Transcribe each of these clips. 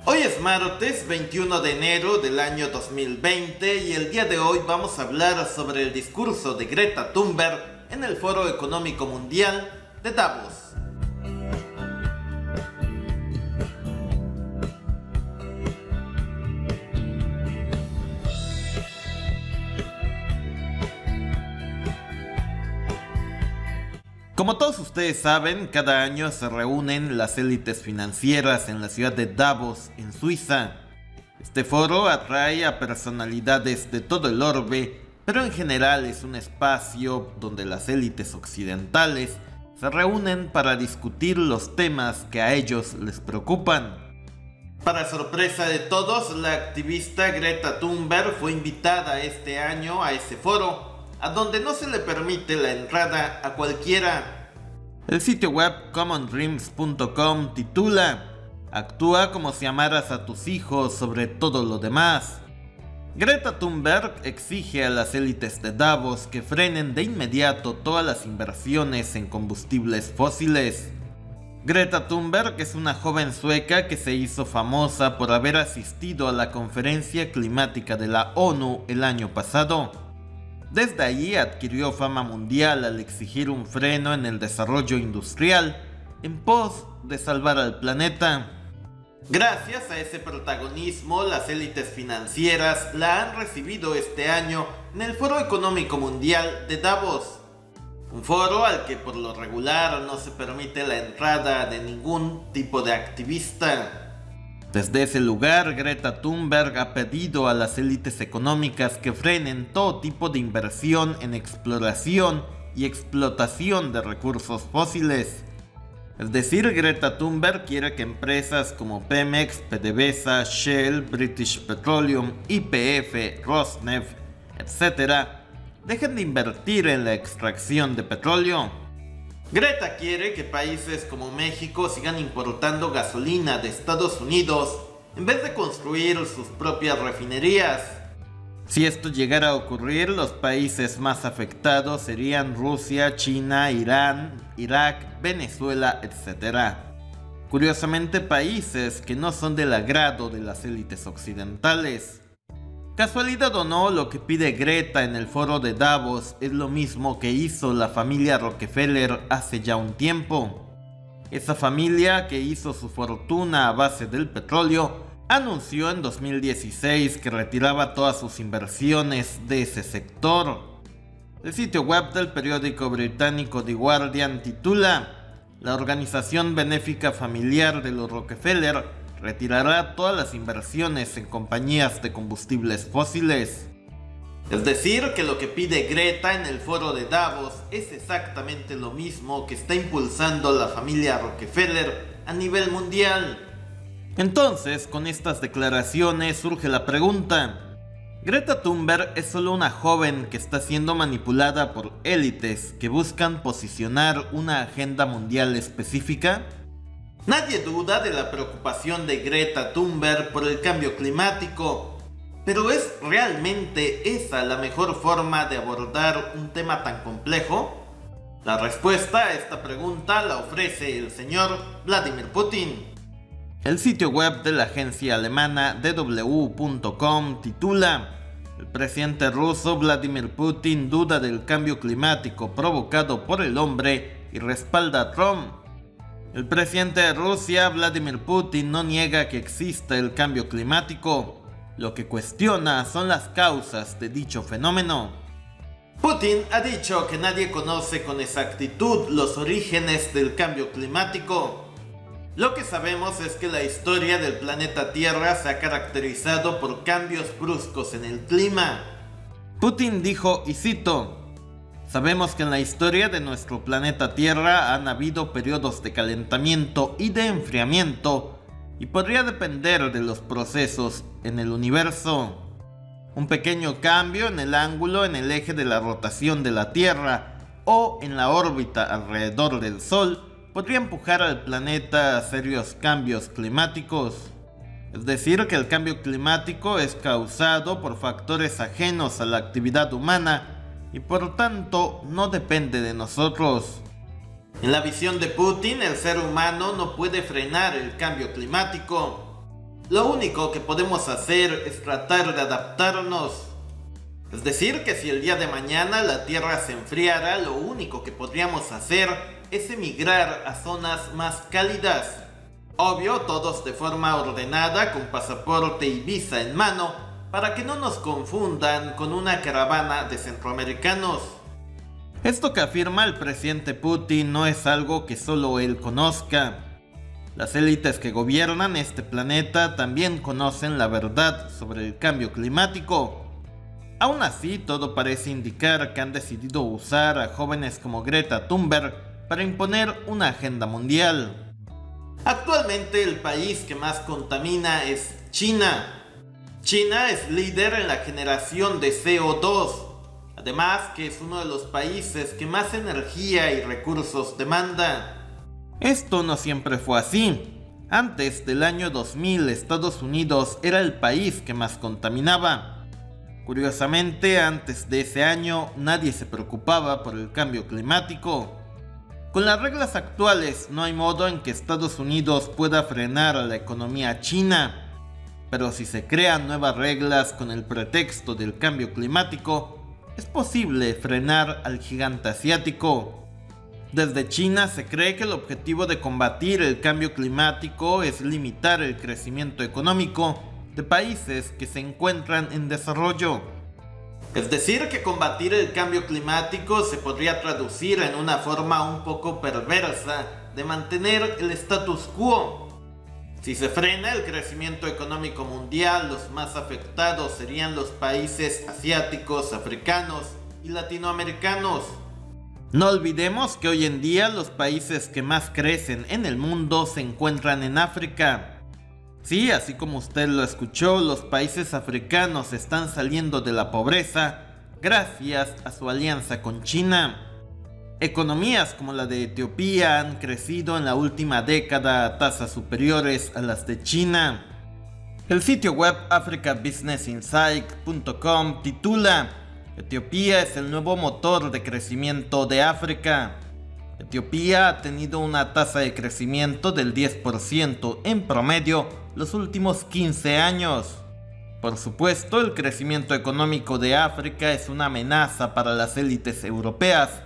Hoy es martes 21 de enero del año 2020 y el día de hoy vamos a hablar sobre el discurso de Greta Thunberg en el Foro Económico Mundial de Davos. Como todos ustedes saben, cada año se reúnen las élites financieras en la ciudad de Davos, en Suiza. Este foro atrae a personalidades de todo el orbe, pero en general es un espacio donde las élites occidentales se reúnen para discutir los temas que a ellos les preocupan. Para sorpresa de todos, la activista Greta Thunberg fue invitada este año a ese foro, a donde no se le permite la entrada a cualquiera. El sitio web commondreams.com titula: "Actúa como si amaras a tus hijos sobre todo lo demás". Greta Thunberg exige a las élites de Davos que frenen de inmediato todas las inversiones en combustibles fósiles. Greta Thunberg es una joven sueca que se hizo famosa por haber asistido a la conferencia climática de la ONU el año pasado. Desde allí adquirió fama mundial al exigir un freno en el desarrollo industrial en pos de salvar al planeta. Gracias a ese protagonismo, las élites financieras la han recibido este año en el Foro Económico Mundial de Davos, un foro al que por lo regular no se permite la entrada de ningún tipo de activista. Desde ese lugar, Greta Thunberg ha pedido a las élites económicas que frenen todo tipo de inversión en exploración y explotación de recursos fósiles. Es decir, Greta Thunberg quiere que empresas como Pemex, PDVSA, Shell, British Petroleum, YPF, Rosneft, etc., dejen de invertir en la extracción de petróleo. Greta quiere que países como México sigan importando gasolina de Estados Unidos en vez de construir sus propias refinerías. Si esto llegara a ocurrir, los países más afectados serían Rusia, China, Irán, Irak, Venezuela, etc. Curiosamente, países que no son del agrado de las élites occidentales. Casualidad o no, lo que pide Greta en el foro de Davos es lo mismo que hizo la familia Rockefeller hace ya un tiempo. Esa familia, que hizo su fortuna a base del petróleo, anunció en 2016 que retiraba todas sus inversiones de ese sector. El sitio web del periódico británico The Guardian titula: "La organización benéfica familiar de los Rockefeller retirará todas las inversiones en compañías de combustibles fósiles". Es decir, que lo que pide Greta en el foro de Davos es exactamente lo mismo que está impulsando la familia Rockefeller a nivel mundial. Entonces, con estas declaraciones surge la pregunta: ¿Greta Thunberg es solo una joven que está siendo manipulada por élites que buscan posicionar una agenda mundial específica? Nadie duda de la preocupación de Greta Thunberg por el cambio climático, pero ¿es realmente esa la mejor forma de abordar un tema tan complejo? La respuesta a esta pregunta la ofrece el señor Vladimir Putin. El sitio web de la agencia alemana dw.com titula: "El presidente ruso Vladimir Putin duda del cambio climático provocado por el hombre y respalda a Trump". El presidente de Rusia, Vladimir Putin, no niega que exista el cambio climático. Lo que cuestiona son las causas de dicho fenómeno. Putin ha dicho que nadie conoce con exactitud los orígenes del cambio climático. Lo que sabemos es que la historia del planeta Tierra se ha caracterizado por cambios bruscos en el clima. Putin dijo, y cito: "Sabemos que en la historia de nuestro planeta Tierra han habido periodos de calentamiento y de enfriamiento, y podría depender de los procesos en el universo. Un pequeño cambio en el ángulo en el eje de la rotación de la Tierra o en la órbita alrededor del Sol podría empujar al planeta a serios cambios climáticos. Es decir, que el cambio climático es causado por factores ajenos a la actividad humana y por tanto no depende de nosotros". En la visión de Putin, el ser humano no puede frenar el cambio climático. Lo único que podemos hacer es tratar de adaptarnos. Es decir, que si el día de mañana la Tierra se enfriara, lo único que podríamos hacer es emigrar a zonas más cálidas. Obvio, todos de forma ordenada, con pasaporte y visa en mano, para que no nos confundan con una caravana de centroamericanos. Esto que afirma el presidente Putin no es algo que solo él conozca. Las élites que gobiernan este planeta también conocen la verdad sobre el cambio climático. Aún así, todo parece indicar que han decidido usar a jóvenes como Greta Thunberg para imponer una agenda mundial. Actualmente el país que más contamina es China. China es líder en la generación de CO2, además que es uno de los países que más energía y recursos demanda. Esto no siempre fue así. Antes del año 2000, Estados Unidos era el país que más contaminaba. Curiosamente, antes de ese año, nadie se preocupaba por el cambio climático. Con las reglas actuales, no hay modo en que Estados Unidos pueda frenar a la economía china. Pero si se crean nuevas reglas con el pretexto del cambio climático, es posible frenar al gigante asiático. Desde China se cree que el objetivo de combatir el cambio climático es limitar el crecimiento económico de países que se encuentran en desarrollo. Es decir, que combatir el cambio climático se podría traducir en una forma un poco perversa de mantener el status quo. Si se frena el crecimiento económico mundial, los más afectados serían los países asiáticos, africanos y latinoamericanos. No olvidemos que hoy en día los países que más crecen en el mundo se encuentran en África. Sí, así como usted lo escuchó, los países africanos están saliendo de la pobreza gracias a su alianza con China. Economías como la de Etiopía han crecido en la última década a tasas superiores a las de China. El sitio web africabusinessinsight.com titula: Etiopía es el nuevo motor de crecimiento de África. Etiopía ha tenido una tasa de crecimiento del 10% en promedio los últimos 15 años. Por supuesto, el crecimiento económico de África es una amenaza para las élites europeas,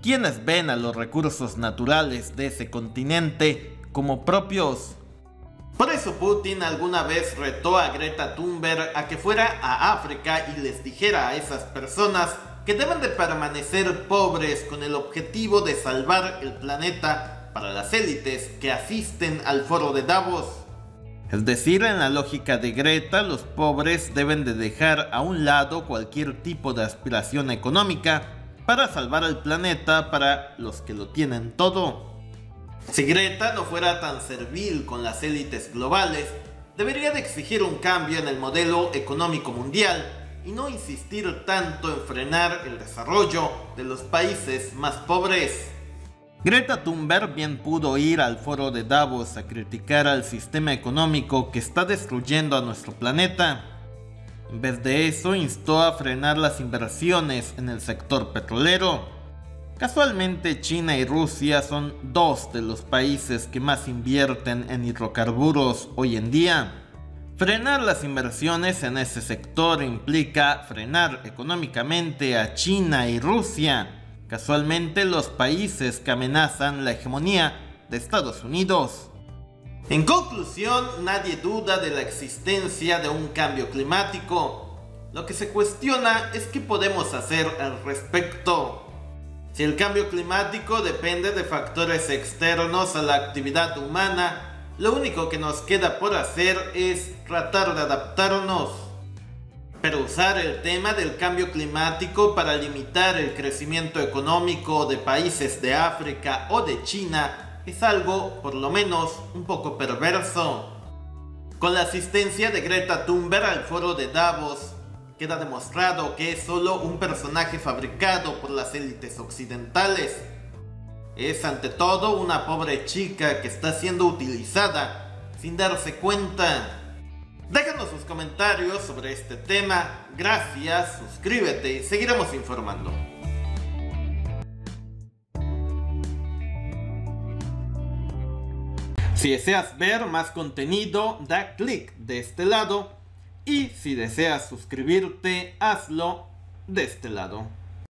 quienes ven a los recursos naturales de ese continente como propios. Por eso Putin alguna vez retó a Greta Thunberg a que fuera a África y les dijera a esas personas que deben de permanecer pobres con el objetivo de salvar el planeta para las élites que asisten al foro de Davos. Es decir, en la lógica de Greta, los pobres deben de dejar a un lado cualquier tipo de aspiración económica para salvar al planeta para los que lo tienen todo. Si Greta no fuera tan servil con las élites globales, debería de exigir un cambio en el modelo económico mundial y no insistir tanto en frenar el desarrollo de los países más pobres. Greta Thunberg bien pudo ir al foro de Davos a criticar al sistema económico que está destruyendo a nuestro planeta. En vez de eso, instó a frenar las inversiones en el sector petrolero. Casualmente, China y Rusia son dos de los países que más invierten en hidrocarburos hoy en día. Frenar las inversiones en ese sector implica frenar económicamente a China y Rusia, casualmente los países que amenazan la hegemonía de Estados Unidos. En conclusión, nadie duda de la existencia de un cambio climático. Lo que se cuestiona es qué podemos hacer al respecto. Si el cambio climático depende de factores externos a la actividad humana, lo único que nos queda por hacer es tratar de adaptarnos. Pero usar el tema del cambio climático para limitar el crecimiento económico de países de África o de China es algo, por lo menos, un poco perverso. Con la asistencia de Greta Thunberg al foro de Davos, queda demostrado que es solo un personaje fabricado por las élites occidentales. Es ante todo una pobre chica que está siendo utilizada sin darse cuenta. Déjanos sus comentarios sobre este tema. Gracias, suscríbete y seguiremos informando. Si deseas ver más contenido, da clic de este lado. Y si deseas suscribirte, hazlo de este lado.